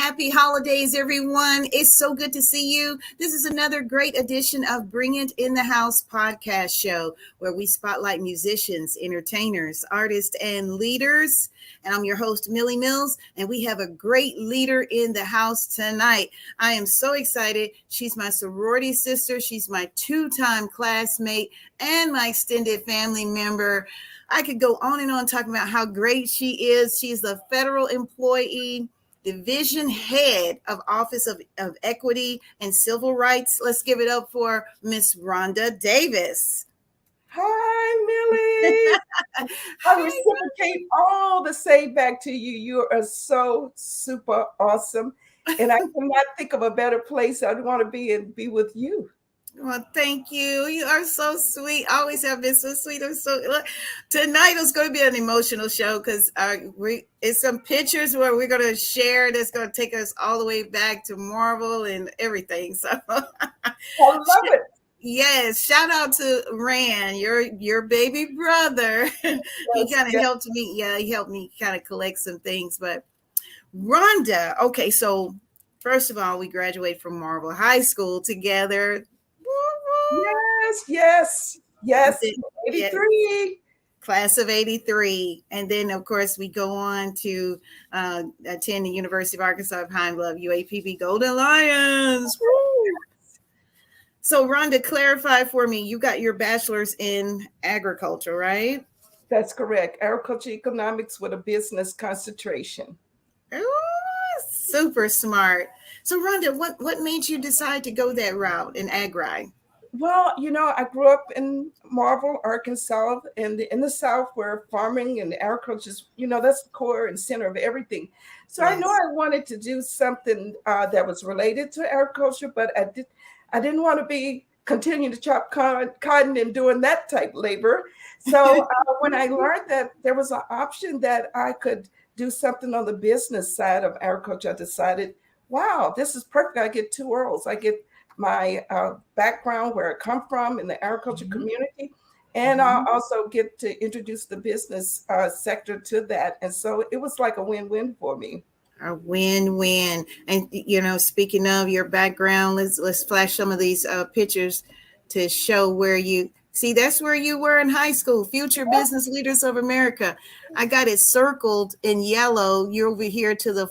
Happy holidays, everyone. It's so good to see you. This is another great edition of Bring It in the House podcast show where we spotlight musicians, entertainers, artists, and leaders. And I'm your host, Millie Mills, and we have a great leader in the house tonight. I am so excited. She's my sorority sister. She's my two-time classmate and my extended family member. I could go on and on talking about how great she is. She's a federal employee, division head of Office of Equity and Civil Rights. Let's give it up for Miss Rhonda Davis. Hi, Millie. I reciprocate all the same back to you. You are so super awesome. And I cannot think of a better place I'd want to be and be with you. Well, thank you. You are so sweet. Always have been so sweet. Tonight is going to be an emotional show because it's some pictures where we're going to share that's going to take us all the way back to Marvel and everything. So I love it. Yes, shout out to Rand, your baby brother. He kind of helped me. Yeah, he helped me kind of collect some things. But Rhonda, okay, so first of all, we graduated from Marvel High School together. Yes. 83. Class of 83. And then, of course, we go on to attend the University of Arkansas Pine Bluff, UAPB Golden Lions. So, Rhonda, clarify for me, you got your bachelor's in agriculture, right? That's correct. Agriculture economics with a business concentration. Oh, super smart. So, Rhonda, what made you decide to go that route in agri? Well, I grew up in Marble, Arkansas, and in the South where farming and agriculture is, that's the core and center of everything. So yes. I know I wanted to do something that was related to agriculture, but I didn't want to continue to chop cotton and doing that type of labor. So when I learned that there was an option that I could do something on the business side of agriculture, I decided, wow, this is perfect. I get two worlds. I get my background, where I come from in the agriculture community, and I also get to introduce the business sector to that. And so it was like a win-win for me. A win-win. And speaking of your background, let's flash some of these pictures to show where you see. That's where you were in high school. Future Business Leaders of America. I got it circled in yellow. You're over here to the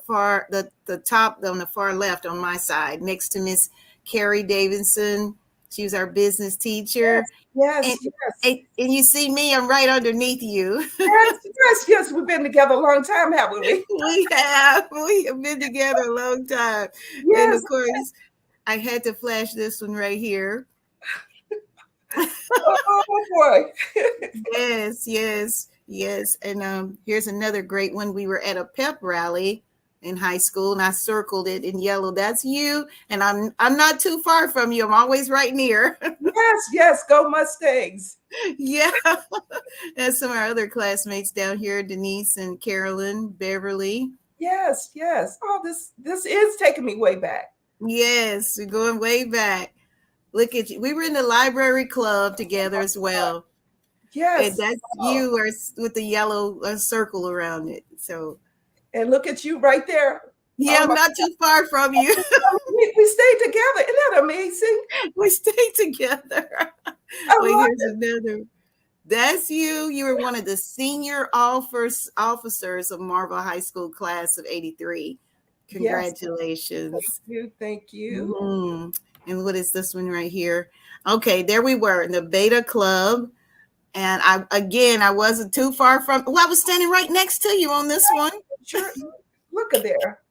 top on the far left on my side, next to Miss Carrie Davidson. She was our business teacher. Yes. And you see me, I'm right underneath you. Yes. We've been together a long time, haven't we? We have been together a long time. Yes. And of course, I had to flash this one right here. Oh boy. Yes. And here's another great one. We were at a pep rally in high school, and I circled it in yellow. That's you, and I'm not too far from you. I'm always right near. Yes, go Mustangs. Yeah. And some of our other classmates down here, Denise and Carolyn, Beverly. Yes. Oh, this is taking me way back. Yes, we're going way back. Look at you. We were in the library club together as well. Yes. And that's you with the yellow circle around it. So. And look at you right there. Yeah, I'm not too far from you. We stayed together. Isn't that amazing? We stayed together. Here's another. That's you. You were one of the senior officers of Marble High School class of 83. Congratulations. Yes. Thank you. Mm-hmm. And what is this one right here? Okay, there we were in the Beta Club. And I wasn't too far from. Well, I was standing right next to you on this one. Sure. Look at there.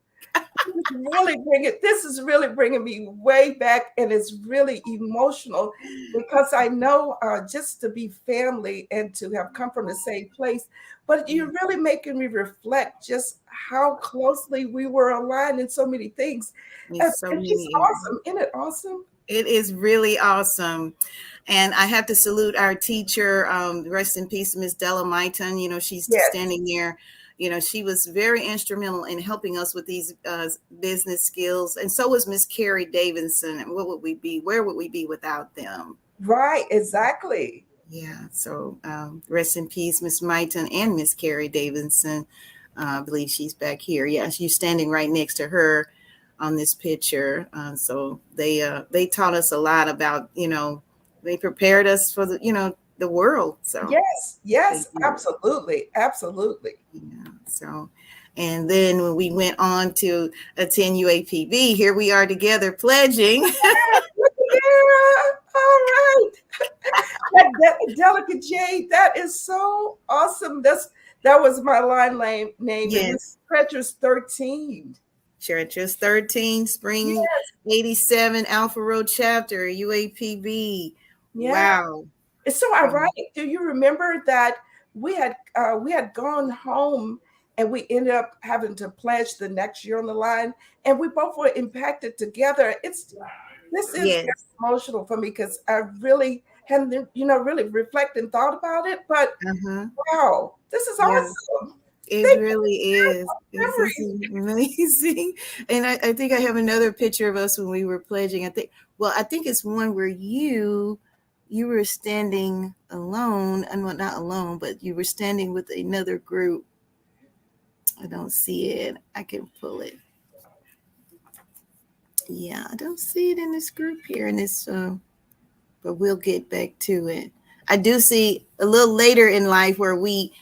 This is really bringing me way back, and it's really emotional because I know just to be family and to have come from the same place, but you're really making me reflect just how closely we were aligned in so many things. It's awesome. Isn't it awesome? It is really awesome. And I have to salute our teacher, rest in peace, Miss Della Maiton. She's standing there. She was very instrumental in helping us with these business skills. And so was Miss Carrie Davidson. And where would we be without them? Right, exactly. Yeah. So rest in peace, Miss Maiton and Miss Carrie Davidson. I believe she's back here. Yeah, she's standing right next to her on this picture. So they taught us a lot about, they prepared us for the world. So Yes, they yes, did. absolutely, absolutely. Yeah. So, and then when we went on to attend UAPB, here we are together pledging. Look at there. All right. That Delicate Jade, that is so awesome. That was my line name. It was Yes. Treasures 13. Churches 13, Spring Yes, 87, Alpha Road Chapter, UAPB. yeah. Wow. It's so Um, ironic. Do you remember that we had gone home and we ended up having to pledge the next year on the line, and we both were impacted together. This is very yes. emotional for me because I really hadn't, really reflected and thought about it. But Uh-huh. wow, this is Yeah. awesome. It Thank really is. you This for is amazing. And I think I have another picture of us when we were pledging. I think it's one where you were standing alone, and well, not alone, but you were standing with another group. I don't see it. I can pull it. Yeah, I don't see it in this group here in this but we'll get back to it. I do see a little later in life where we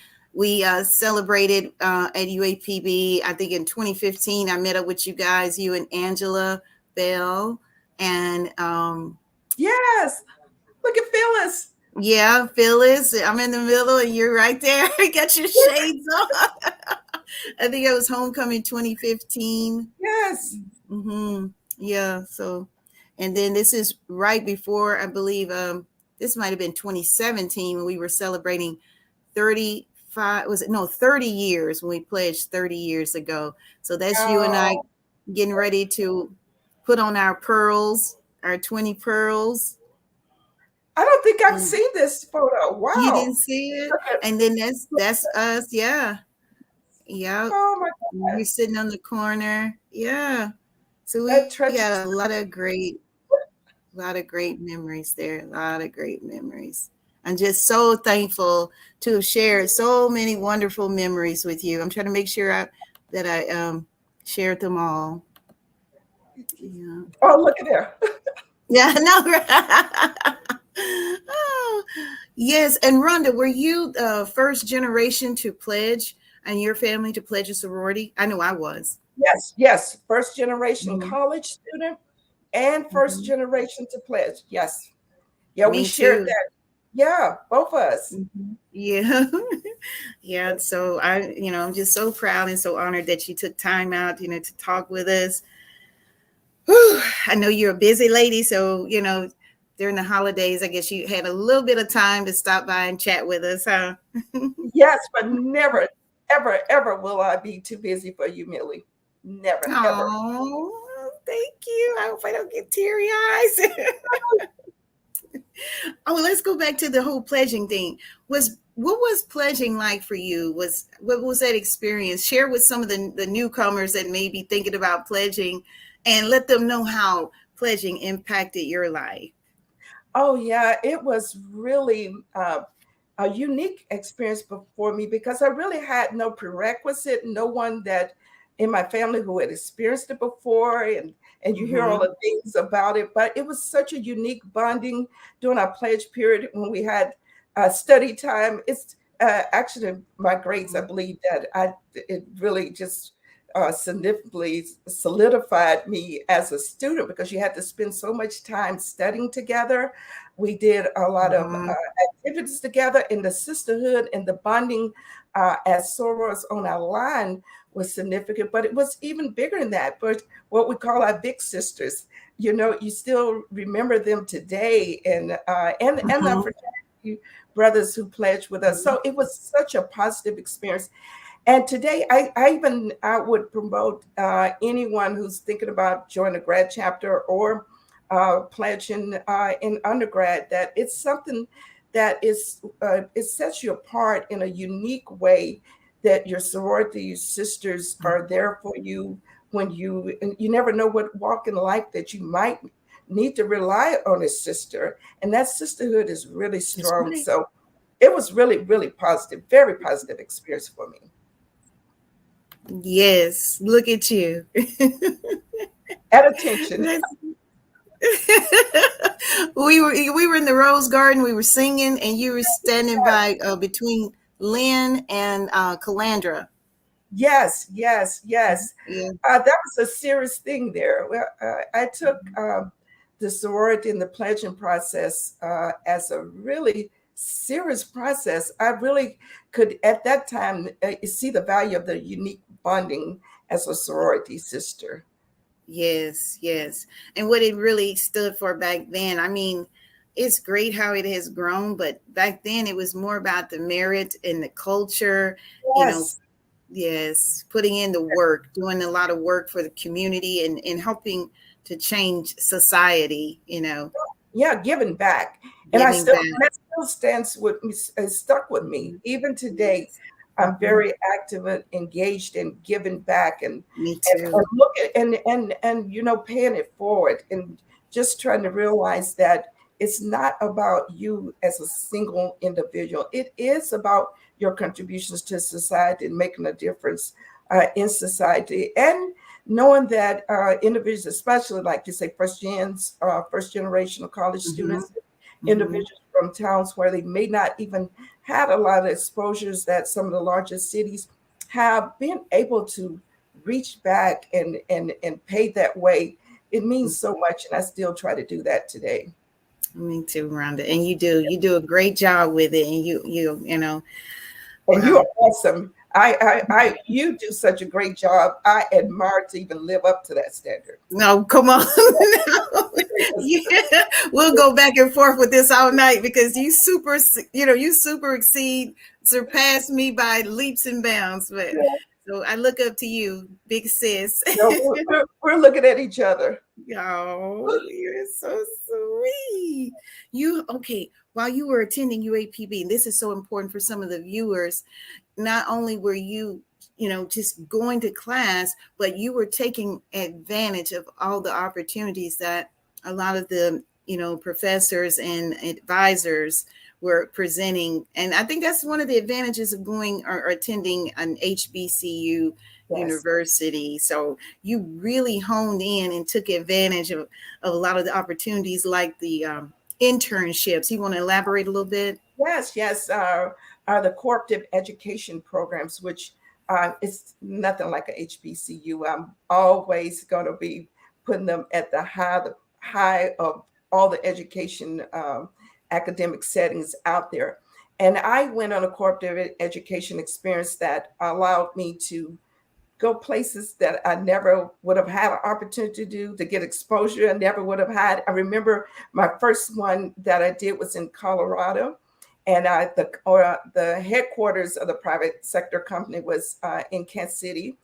celebrated at UAPB. I think in 2015, I met up with you guys, you and Angela Bell, and Yes, look at Phyllis. yeah, Phyllis. I'm in the middle, and you're right there. Got your shades on. I think it was homecoming 2015. Yes. Mm-hmm. Yeah. So, and then this is right before, I believe, this might have been 2017 when we were celebrating 35, was it? No, 30 years when we pledged 30 years ago. So that's you and I Oh, getting ready to put on our pearls, our 20 pearls. I don't think I've And seen this photo. you Wow. didn't see it? And then that's us. Yeah. Yeah. Oh my You're God. sitting on the corner. Yeah. So we That got treasures. a lot of great memories there. A lot of great memories. I'm just so thankful to have shared so many wonderful memories with you. I'm trying to make sure that I shared them all. Yeah. Oh, look at there. Yeah, no. Oh, yes. And Rhonda, were you the first generation to pledge and your family to pledge a sorority? I know I was. Yes, yes. First generation Mhm, college student and first mhm. generation to pledge. Yes. Yeah, we Me shared too. that. Yeah, both of us. Mhm. Yeah. Yeah. So I'm just so proud and so honored that you took time out, to talk with us. Whew. I know you're a busy lady, so, during the holidays, I guess you had a little bit of time to stop by and chat with us, huh? Yes, but never, ever, ever will I be too busy for you, Millie. Never, ever. Oh, thank you. I hope I don't get teary eyes. Oh, let's go back to the whole pledging thing. What was pledging like for you? What was that experience? Share with some of the newcomers that may be thinking about pledging, and let them know how pledging impacted your life. Oh, yeah, it was really a unique experience for me because I really had no prerequisite, no one that in my family who had experienced it before, and you hear all Mm-hmm. the things about it. But it was such a unique bonding during our pledge period when we had study time. It's actually my grades. I believe that it really just significantly solidified me as a student because you had to spend so much time studying together. We did a lot of Mm-hmm. activities together, in the sisterhood and the bonding as sorors on our line was significant, but it was even bigger than that. But what we call our big sisters, you still remember them today, and our Mm-hmm. fraternity brothers who pledged with us. So it was such a positive experience. And today, I would promote anyone who's thinking about joining a grad chapter or pledging in undergrad, that it's something that it sets you apart in a unique way, that your sorority sisters are there for you when and you never know what walk in life that you might need to rely on a sister, and that sisterhood is really That's strong. right. So it was really, really positive, very positive experience for me. Yes, look at you. At attention. We were in the Rose Garden. We were singing, and you were standing by between Lynn and Calandra. Yes, yes, yes. Yeah. That was a serious thing there. Well, I took the sorority and the pledging process as a really serious process. I really could, at that time, see the value of the unique bonding as a sorority sister. Yes, yes. And what it really stood for back then, I mean, it's great how it has grown, but back then it was more about the merit and the culture, you know, Yes. yes, putting in the work, doing a lot of work for the community and helping to change society, Yeah, giving back. And giving back. that still stands with me, stuck with me. Even today, Yes. I'm Mhm. very active and engaged in giving back Me and too. look at and paying it forward and just trying to realize that it's not about you as a single individual. It is about your contributions to society and making a difference in society, and knowing that individuals, especially like you say, first generation of college Hmm. students, Hmm. individuals from towns where they may not even had a lot of exposures that some of the largest cities have, been able to reach back and pay that way. It means so much, and I still try to do that today. Me too, Rhonda. And you do a great job with it. And And you are wow. awesome. You do such a great job. I admire to even live up to that standard. No, come on. No. Yeah, we'll go back and forth with this all night because you super exceed, surpass me by leaps and bounds. But so I look up to you, big sis. No, we're looking at each other. Oh, you're so sweet. Okay, while you were attending UAPB, and this is so important for some of the viewers, not only were you, just going to class, but you were taking advantage of all the opportunities that a lot of the, professors and advisors were presenting. And I think that's one of the advantages of going or attending an HBCU Yes. university. So you really honed in and took advantage of a lot of the opportunities like the internships. You want to elaborate a little bit? Yes, yes. Are the cooperative education programs, which it's nothing like a HBCU. I'm always going to be putting them at the high of all the education academic settings out there. And I went on a cooperative education experience that allowed me to go places that I never would have had an opportunity to do, to get exposure I never would have had. I remember my first one that I did was in Colorado, and the headquarters of the private sector company was in Kansas City,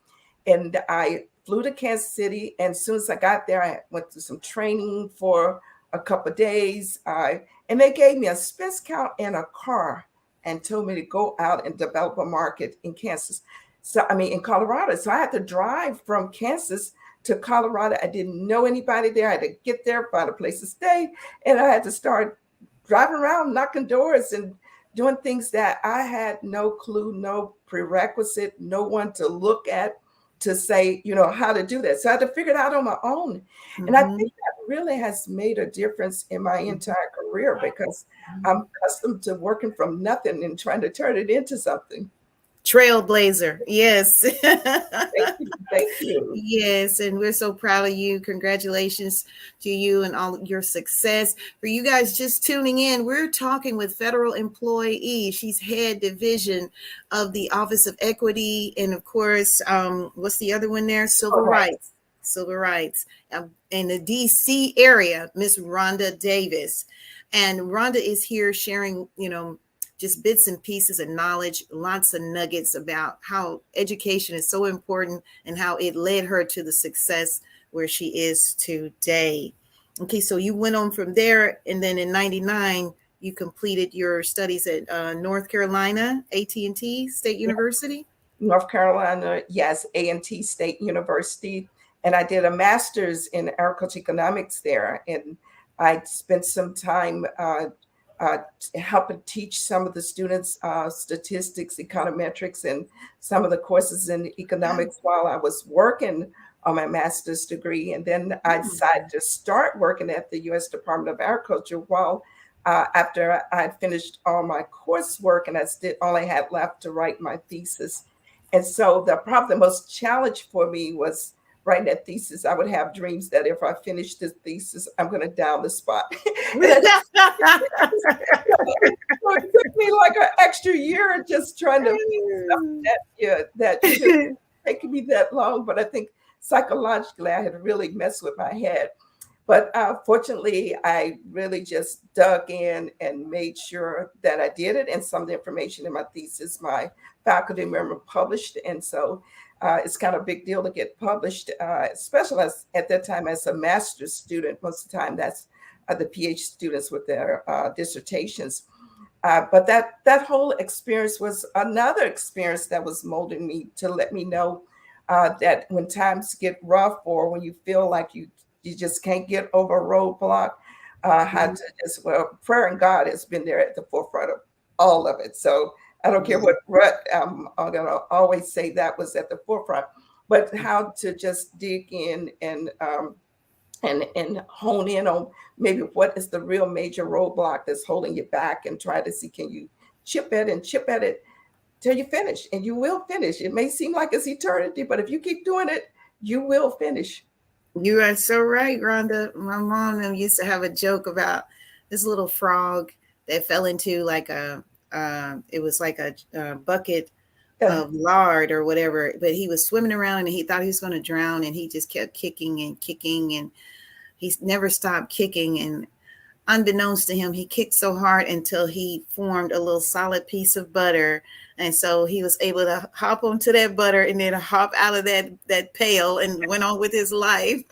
and I flew to Kansas City. And as soon as I got there, I went through some training for a couple of days, and they gave me a space count and a car and told me to go out and develop a market in Kansas. So, I mean, in Colorado. So I had to drive from Kansas to Colorado. I didn't know anybody there. I had to get there, find a place to stay, and I had to start driving around, knocking doors, and doing things that I had no clue, no prerequisite, no one to look at to say, how to do that. So I had to figure it out on my own. And I Mm-hmm. think that really has made a difference in my entire career because I'm accustomed to working from nothing and trying to turn it into something. Trailblazer. Yes. Thank you. Thank you. Yes. And we're so proud of you. Congratulations to you and all your success. For you guys just tuning in, we're talking with federal employee. She's head division of the Office of Equity. And of course, what's the other one there? Civil All right. rights. Civil rights. In the DC area, Miss Rhonda Davis. And Rhonda is here sharing, just bits and pieces of knowledge, lots of nuggets about how education is so important and how it led her to the success where she is today. Okay, so you went on from there, and then in '99 you completed your studies at North Carolina A&T State University. North Carolina, yes, A&T State University. And I did a master's in agricultural economics there. And I spent some time helping teach some of the students statistics, econometrics, and some of the courses in economics while I was working on my master's degree. And then I decided to start working at the U.S. Department of Agriculture while after I had finished all my coursework and all I had left to write my thesis. And so probably the most challenge for me was writing that thesis. I would have dreams that if I finished this thesis, I'm going to die on the spot. It took me like an extra year just trying to that shouldn't taking me that long. But I think psychologically, I had really messed with my head. But fortunately, I really just dug in and made sure that I did it. And some of the information in my thesis, my faculty member published. And so it's kind of a big deal to get published, especially at that time as a master's student. Most of the time, that's the PhD students with their dissertations. But that whole experience was another experience that was molding me to let me know that when times get rough or when you feel like you just can't get over a roadblock, how to just, prayer and God has been there at the forefront of all of it. So I don't care what I'm going to always say that was at the forefront, but how to just dig in and hone in on maybe what is the real major roadblock that's holding you back and try to see, can you chip at it till you finish, and you will finish. It may seem like it's eternity, but if you keep doing it, you will finish. You are so right, Rhonda. My mom used to have a joke about this little frog that fell into like it was like a bucket of lard or whatever, but he was swimming around and he thought he was going to drown, and he just kept kicking and kicking, and he never stopped kicking. And unbeknownst to him, he kicked so hard until he formed a little solid piece of butter. And so he was able to hop onto that butter and then hop out of that pail and went on with his life.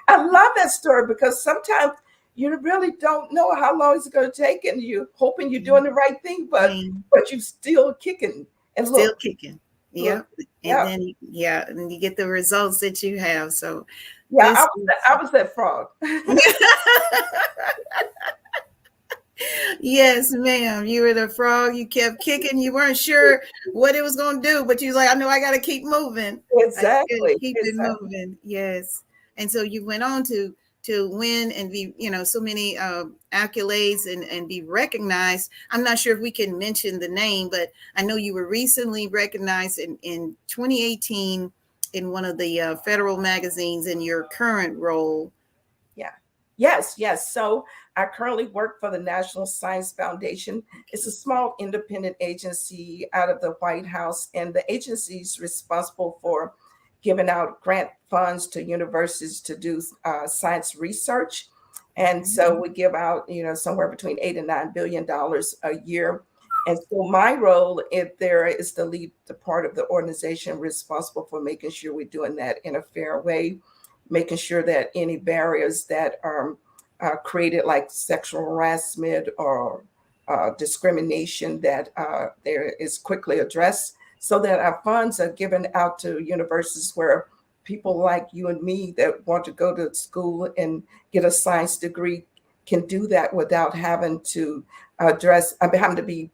I love that story because sometimes you really don't know how long it's going to take, and you're hoping you're doing the right thing, but you're still kicking and still kicking. Yeah. And then, and you get the results that you have. So I was that frog. Yes, ma'am. You were the frog. You kept kicking. You weren't sure what it was going to do, but you was like, I know I got to keep moving. Exactly. Keep it moving. Yes. And so you went on to win and be, so many accolades and be recognized. I'm not sure if we can mention the name, but I know you were recently recognized in 2018 in one of the federal magazines in your current role. Yes. So I currently work for the National Science Foundation. It's a small independent agency out of the White House, and the agency is responsible for giving out grant funds to universities to do science research. And so we give out, somewhere between $8 and $9 billion a year. And so my role there is to lead the part of the organization responsible for making sure we're doing that in a fair way, making sure that any barriers that are created, like sexual harassment or discrimination, that there is quickly addressed, so that our funds are given out to universities where people like you and me that want to go to school and get a science degree can do that without having to having to be,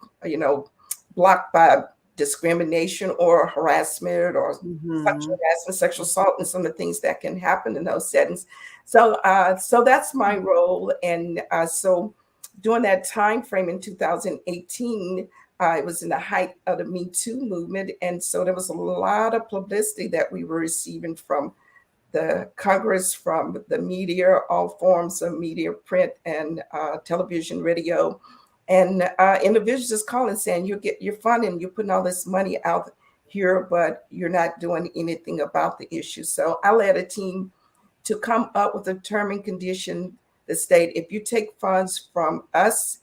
blocked by discrimination or harassment or sexual harassment, sexual assault, and some of the things that can happen in those settings. So that's my role. And so during that time frame in 2018, it was in the height of the Me Too movement. And so there was a lot of publicity that we were receiving from the Congress, from the media, all forms of media, print and television, radio. And individuals just calling saying, you're funding, you're putting all this money out here, but you're not doing anything about the issue. So I led a team to come up with a term and condition that state, if you take funds from us,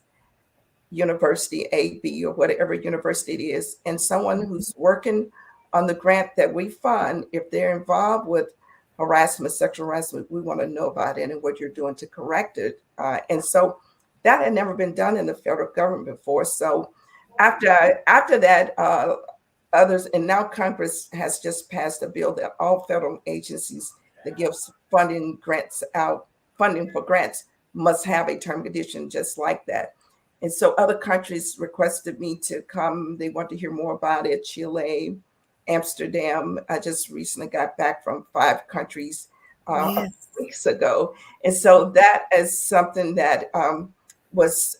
University A, B, or whatever university it is, and someone who's working on the grant that we fund, if they're involved with harassment, sexual harassment, we want to know about it and what you're doing to correct it. And so that had never been done in the federal government before. So after that, others, and now Congress has just passed a bill that all federal agencies that gives funding for grants must have a term condition just like that. And so other countries requested me to come. They want to hear more about it. Chile, Amsterdam. I just recently got back from 5 countries a few Yes. weeks ago. And so that is something that was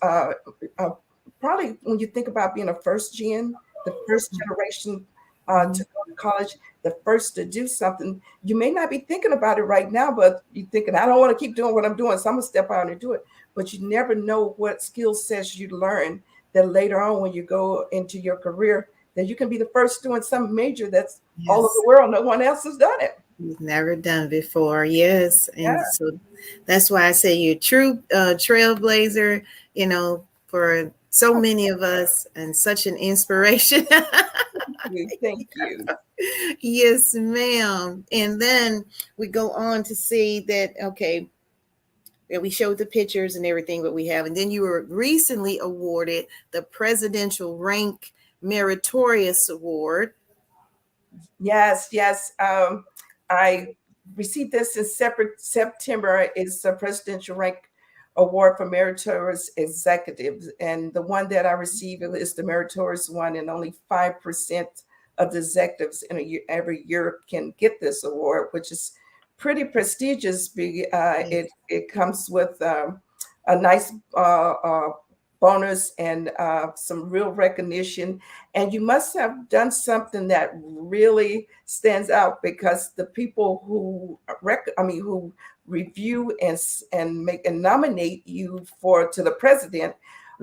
probably, when you think about being a first gen, the first generation to go to college, the first to do something, you may not be thinking about it right now, but you're thinking, I don't want to keep doing what I'm doing, so I'm going to step out and do it. But you never know what skill sets you learn that later on when you go into your career, that you can be the first doing some major that's all over the world. No one else has done it. You've never done before. Yes. And Yeah. so that's why I say you're a true trailblazer, for so many of us, and such an inspiration. Thank you. Yes, ma'am. And then we go on to see that, okay, we showed the pictures and everything that we have. And then you were recently awarded the Presidential Rank Meritorious Award. Yes. I received this in September. It's a Presidential Rank Award for Meritorious Executives. And the one that I received is the Meritorious one, and only 5% of the executives in a year, every year, can get this award, which is pretty prestigious. It comes with a nice bonus and some real recognition. And you must have done something that really stands out, because the people who who review and make and nominate you to the president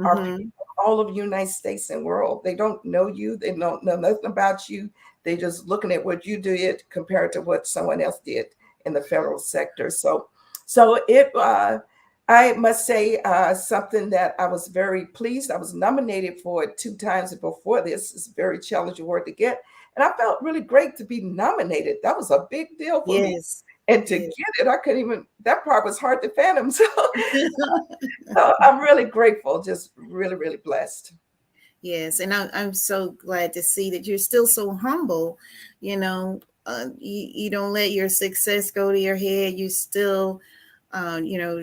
are people from all of the United States and world. They don't know you. They don't know nothing about you. They just looking at what you did compared to what someone else did in the federal sector. So it, I must say, something that I was very pleased. I was nominated for it 2 times before this. It's a very challenging award to get. And I felt really great to be nominated. That was a big deal for me. And to get it, I couldn't even, that part was hard to fathom. So I'm really grateful, just really, really blessed. Yes. And I'm so glad to see that you're still so humble. You don't let your success go to your head. You still,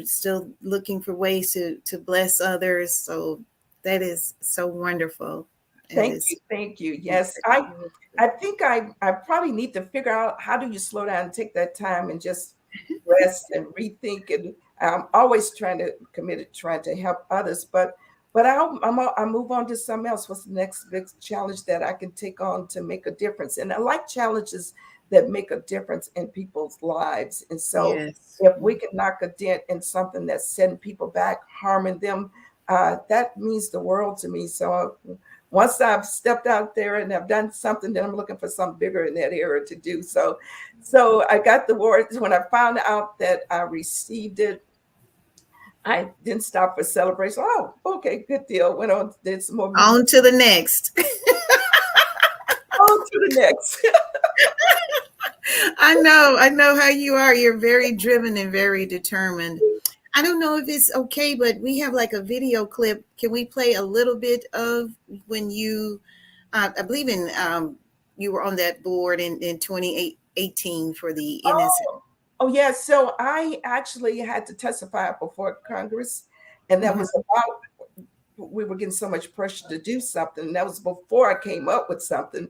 still looking for ways to bless others. So that is so wonderful. Thank you. Yes, I think I probably need to figure out, how do you slow down and take that time and just rest and rethink. And I'm always trying to help others, but I move on to something else. What's the next big challenge that I can take on to make a difference? And I like challenges that make a difference in people's lives. And so if we can knock a dent in something that's setting people back, harming them, that means the world to me. So once I've stepped out there and I've done something, then I'm looking for something bigger in that area to do. So I got the award. When I found out that I received it, I didn't stop for celebration. Oh, okay, good deal. Went on, did some more. On to the next. On to the next. I know how you are. You're very driven and very determined. I don't know if it's okay, but we have like a video clip. Can we play a little bit of when you, I believe you were on that board in 2018 for the NSA. Oh, yeah. So I actually had to testify before Congress, and that was about, we were getting so much pressure to do something. And that was before I came up with something.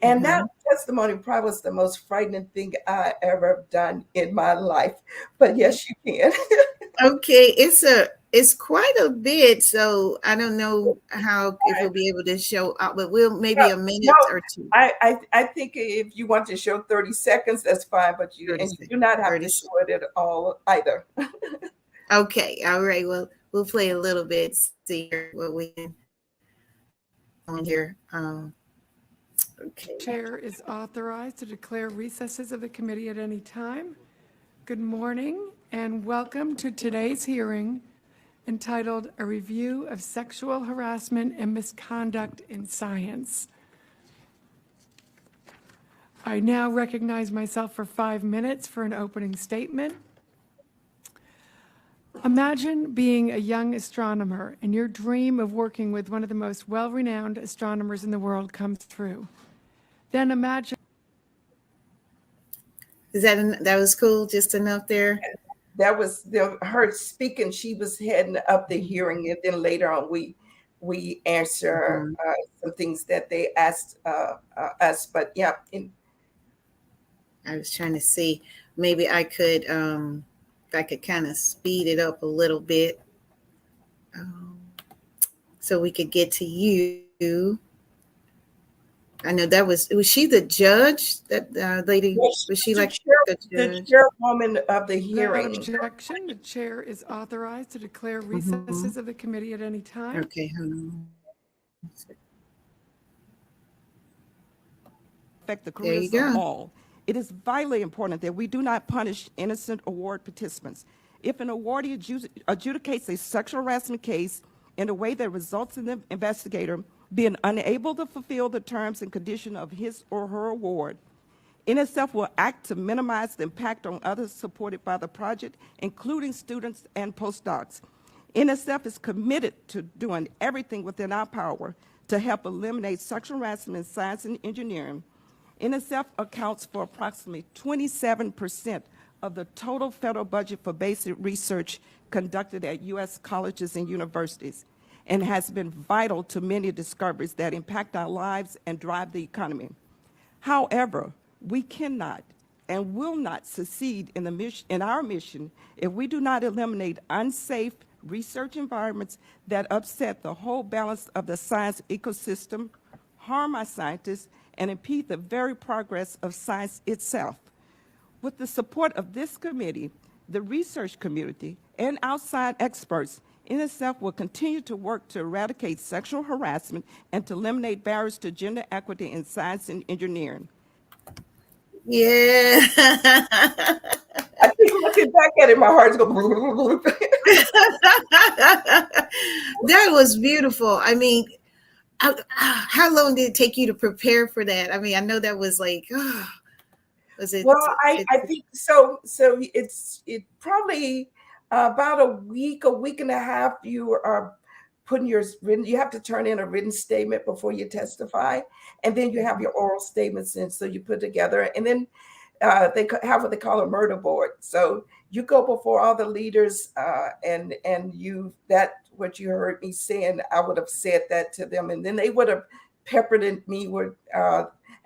And that testimony probably was the most frightening thing I ever done in my life. But yes, you can. Okay, it's quite a bit, so I don't know if we'll be able to show up, but we'll maybe a minute or two. I think if you want to show 30 seconds, that's fine, but you do not have to show it at all either. Okay, all right. Well, we'll play a little bit, see what we can on here. Okay. Chair is authorized to declare recesses of the committee at any time. Good morning and welcome to today's hearing entitled A Review of Sexual Harassment and Misconduct in Science. I now recognize myself for 5 minutes for an opening statement. Imagine being a young astronomer and your dream of working with one of the most well-renowned astronomers in the world comes true. Then imagine. That was cool, just enough there? That was her speaking. She was heading up the hearing, and then later on we we answer Mhm. some things that they asked us. But yeah, I was trying to see, maybe if I could kind of speed it up a little bit, um, so we could get to you. I know was she the judge? That lady, well, was she's she like the the judge? chairwoman of the Without hearing. objection, the chair is authorized to declare Mhm. recesses of the committee at any time. Okay, hold on. Affect the There you careers of go. all. It is vitally important that we do not punish innocent award participants. If an awardee adjudicates a sexual harassment case in a way that results in the investigator being unable to fulfill the terms and conditions of his or her award, NSF will act to minimize the impact on others supported by the project, including students and postdocs. NSF is committed to doing everything within our power to help eliminate sexual harassment in science and engineering. NSF accounts for approximately 27% of the total federal budget for basic research conducted at U.S. colleges and universities, and has been vital to many discoveries that impact our lives and drive the economy. However, we cannot and will not succeed in our mission if we do not eliminate unsafe research environments that upset the whole balance of the science ecosystem, harm our scientists, and impede the very progress of science itself. With the support of this committee, the research community, and outside experts, NSF will continue to work to eradicate sexual harassment and to eliminate barriers to gender equity in science and engineering. Yeah. I think looking back at it, my heart's going. That was beautiful. I mean, how long did it take you to prepare for that? I mean, I know that was like, was it? Well, I think so. So it probably about a week and a half. You are putting your written. You have to turn in a written statement before you testify, and then you have your oral statements. And so you put together, and then they have what they call a murder board. So you go before all the leaders, and you that what you heard me saying, I would have said that to them, and then they would have peppered me with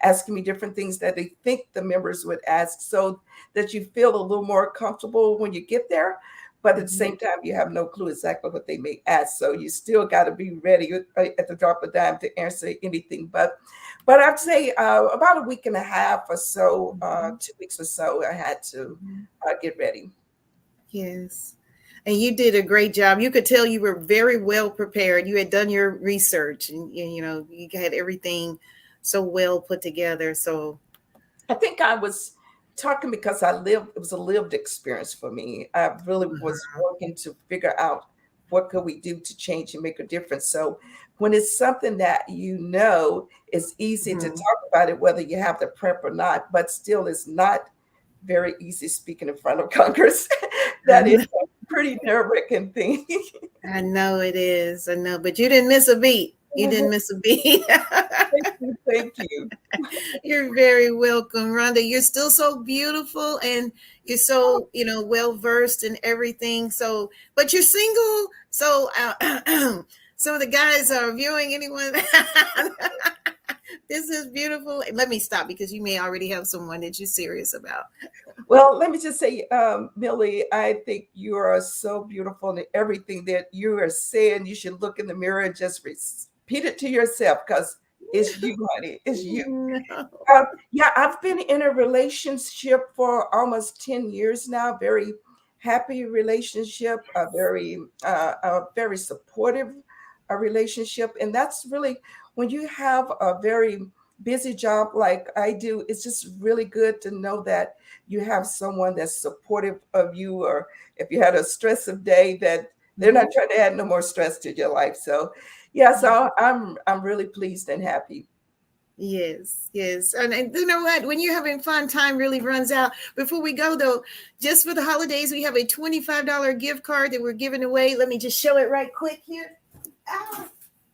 asking me different things that they think the members would ask, so that you feel a little more comfortable when you get there. But at the same time, you have no clue exactly what they may ask, so you still got to be ready at the drop of a dime to answer anything. But I'd say about a week and a half or so, 2 weeks or so, I had to get ready. Yes. And you did a great job. You could tell you were very well prepared. You had done your research, and you know, you had everything so well put together. So I think I was talking because it was a lived experience for me. I really was working to figure out what could we do to change and make a difference. So when it's something that you know, it's easy to talk about it, whether you have the prep or not, but still it's not very easy speaking in front of Congress. That is a pretty nerve-wracking thing. I know it is. I know, but you didn't miss a beat. You didn't miss a beat. Thank you. You're very welcome, Rhonda. You're still so beautiful, and you're so, you know, well versed in everything. So, but you're single. So, some of the guys are viewing anyone. This is beautiful. Let me stop, because you may already have someone that you're serious about. Well, let me just say, Millie, I think you are so beautiful, and everything that you are saying, you should look in the mirror and just repeat it to yourself, because it's you, honey. It's you. No. Yeah, I've been in a relationship for almost 10 years now. Very happy relationship, a very supportive relationship. And that's really, when you have a very busy job like I do, it's just really good to know that you have someone that's supportive of you, or if you had a stressful day, that they're not trying to add no more stress to your life. So yeah, so I'm really pleased and happy. Yes, yes. And you know what? When you're having fun, time really runs out. Before we go, though, just for the holidays, we have a $25 gift card that we're giving away. Let me just show it right quick here. Ah,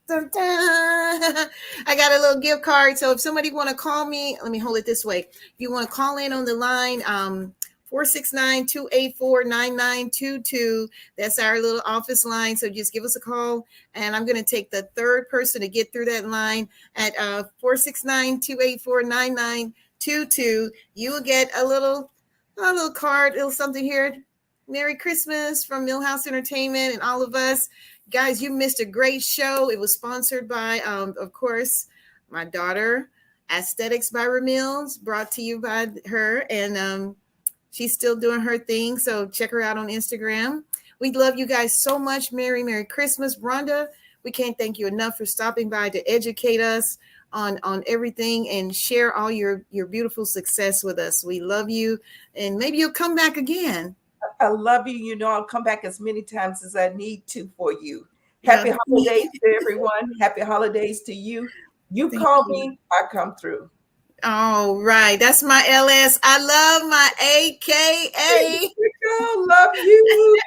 dun, dun. I got a little gift card. So if somebody want to call me, let me hold it this way. If you want to call in on the line, 469-284-9922. That's our little office line. So just give us a call. And I'm going to take the third person to get through that line at 469-284-9922. You will get a little card, a little something here. Merry Christmas from Millhouse Entertainment and all of us. Guys, you missed a great show. It was sponsored by, of course, my daughter, Aesthetics by Ramills, brought to you by her. And she's still doing her thing. So check her out on Instagram. We love you guys so much. Merry Christmas. Rhonda, we can't thank you enough for stopping by to educate us on everything and share all your beautiful success with us. We love you. And maybe you'll come back again. I love you. You know, I'll come back as many times as I need to for you. Happy holidays to everyone. Happy holidays to you. You call me, I come through. All right. That's my LS. I love my AKA. Love you.